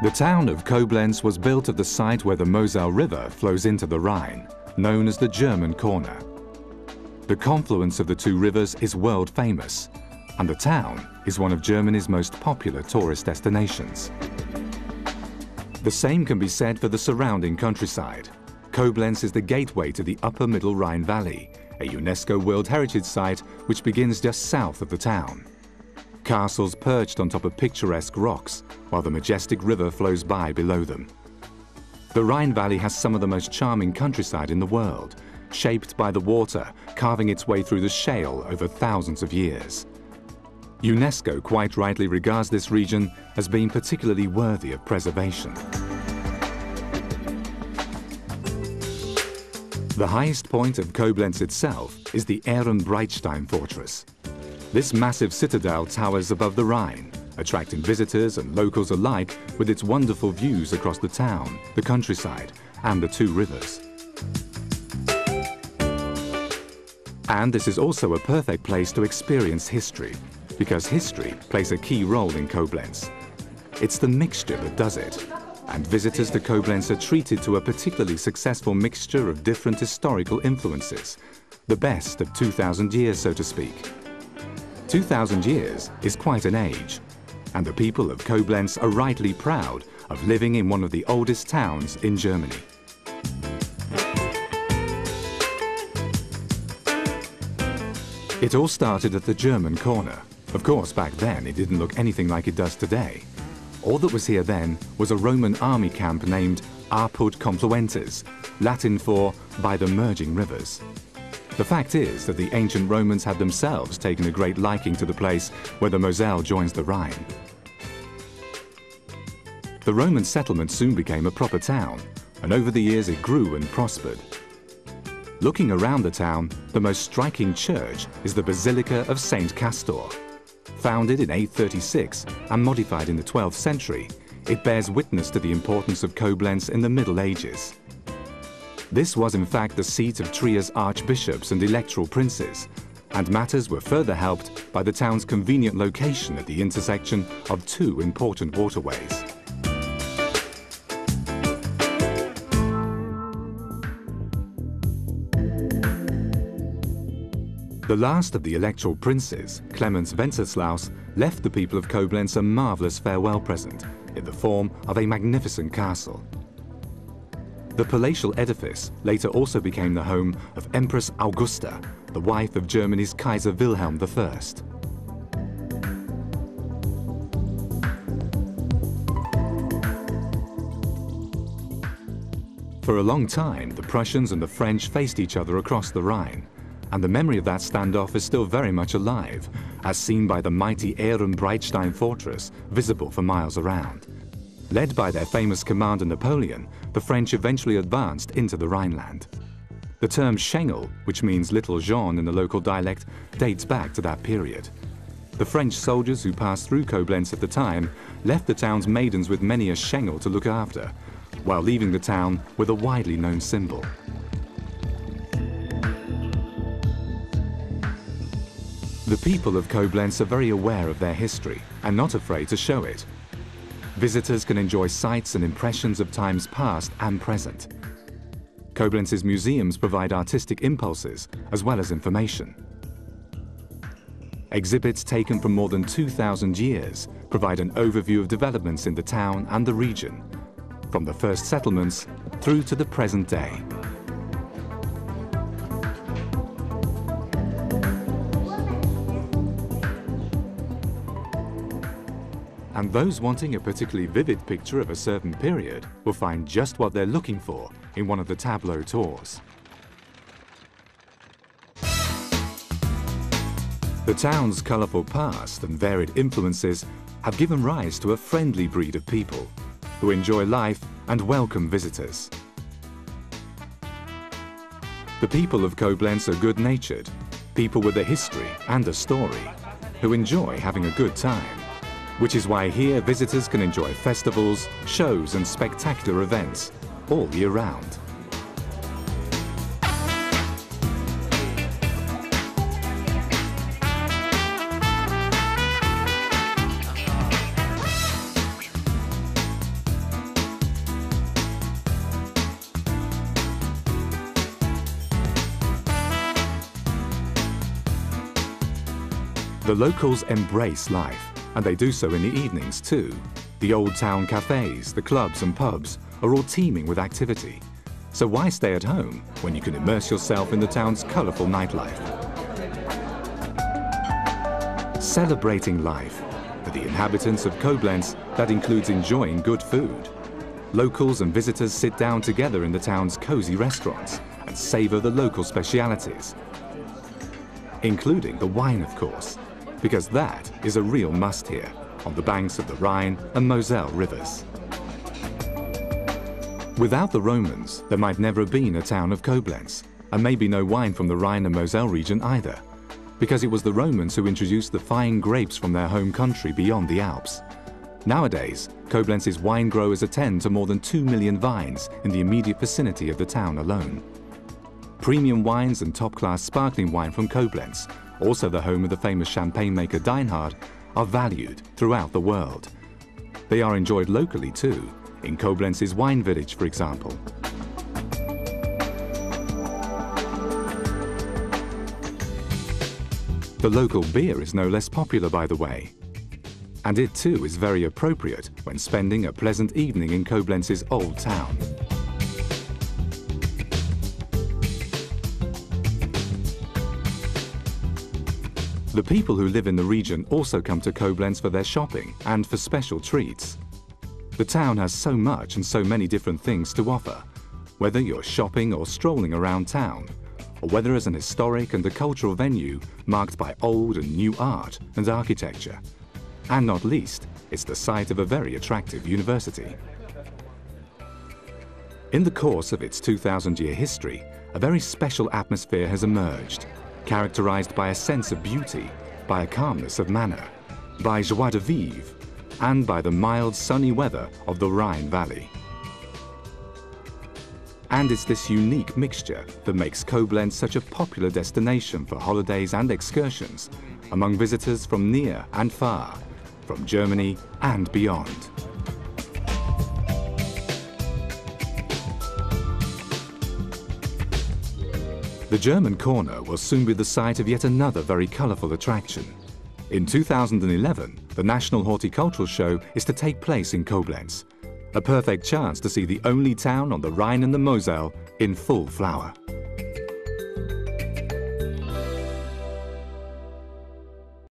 The town of Koblenz was built at the site where the Moselle River flows into the Rhine, known as the German Corner. The confluence of the two rivers is world famous, and the town is one of Germany's most popular tourist destinations. The same can be said for the surrounding countryside. Koblenz is the gateway to the Upper Middle Rhine Valley, a UNESCO World Heritage Site which begins just south of the town. Castles perched on top of picturesque rocks, while the majestic river flows by below them. The Rhine Valley has some of the most charming countryside in the world, shaped by the water, carving its way through the shale over thousands of years. UNESCO quite rightly regards this region as being particularly worthy of preservation. The highest point of Koblenz itself is the Ehrenbreitstein fortress. This massive citadel towers above the Rhine, attracting visitors and locals alike with its wonderful views across the town, the countryside, and the two rivers. And this is also a perfect place to experience history, because history plays a key role in Koblenz. It's the mixture that does it, and visitors to Koblenz are treated to a particularly successful mixture of different historical influences, the best of 2,000 years, so to speak. 2,000 years is quite an age, and the people of Koblenz are rightly proud of living in one of the oldest towns in Germany. It all started at the German Corner. Of course, back then it didn't look anything like it does today. All that was here then was a Roman army camp named Apud Confluentes, Latin for by the merging rivers. The fact is that the ancient Romans had themselves taken a great liking to the place where the Moselle joins the Rhine. The Roman settlement soon became a proper town, and over the years it grew and prospered. Looking around the town, the most striking church is the Basilica of Saint Castor. Founded in 836 and modified in the 12th century, it bears witness to the importance of Koblenz in the Middle Ages. This was in fact the seat of Trier's archbishops and electoral princes, and matters were further helped by the town's convenient location at the intersection of two important waterways. The last of the electoral princes, Clemens Wenceslaus, left the people of Koblenz a marvelous farewell present in the form of a magnificent castle. The palatial edifice later also became the home of Empress Augusta, the wife of Germany's Kaiser Wilhelm I. For a long time, the Prussians and the French faced each other across the Rhine, and the memory of that standoff is still very much alive, as seen by the mighty Ehrenbreitstein fortress, visible for miles around. Led by their famous commander Napoleon, the French eventually advanced into the Rhineland. The term Schengel, which means Little Jean in the local dialect, dates back to that period. The French soldiers who passed through Koblenz at the time left the town's maidens with many a Schengel to look after, while leaving the town with a widely known symbol. The people of Koblenz are very aware of their history and not afraid to show it. Visitors can enjoy sights and impressions of times past and present. Koblenz's museums provide artistic impulses as well as information. Exhibits taken from more than 2,000 years provide an overview of developments in the town and the region, from the first settlements through to the present day. And those wanting a particularly vivid picture of a certain period will find just what they're looking for in one of the tableau tours. The town's colourful past and varied influences have given rise to a friendly breed of people who enjoy life and welcome visitors. The people of Koblenz are good-natured, people with a history and a story, who enjoy having a good time. Which is why here visitors can enjoy festivals, shows and spectacular events all year round. The locals embrace life, and they do so in the evenings too. The old town cafes, the clubs and pubs are all teeming with activity. So why stay at home when you can immerse yourself in the town's colourful nightlife? Celebrating life. For the inhabitants of Koblenz, that includes enjoying good food. Locals and visitors sit down together in the town's cosy restaurants and savour the local specialities, including the wine, of course, because that is a real must here on the banks of the Rhine and Moselle rivers. Without the Romans, there might never have been a town of Koblenz, and maybe no wine from the Rhine and Moselle region either, because it was the Romans who introduced the fine grapes from their home country beyond the Alps. Nowadays, Koblenz's wine growers attend to more than 2 million vines in the immediate vicinity of the town alone. Premium wines and top-class sparkling wine from Koblenz, also the home of the famous champagne maker Deinhard, are valued throughout the world. They are enjoyed locally too, in Koblenz's wine village, for example. The local beer is no less popular, by the way. And it too is very appropriate when spending a pleasant evening in Koblenz's old town. The people who live in the region also come to Koblenz for their shopping and for special treats. The town has so much and so many different things to offer, whether you're shopping or strolling around town, or whether as an historic and a cultural venue marked by old and new art and architecture. And not least, it's the site of a very attractive university. In the course of its 2,000-year history, a very special atmosphere has emerged, characterized by a sense of beauty, by a calmness of manner, by joie de vivre, and by the mild, sunny weather of the Rhine Valley. And it's this unique mixture that makes Koblenz such a popular destination for holidays and excursions among visitors from near and far, from Germany and beyond. The German corner will soon be the site of yet another very colourful attraction. In 2011, the National Horticultural Show is to take place in Koblenz, a perfect chance to see the only town on the Rhine and the Moselle in full flower.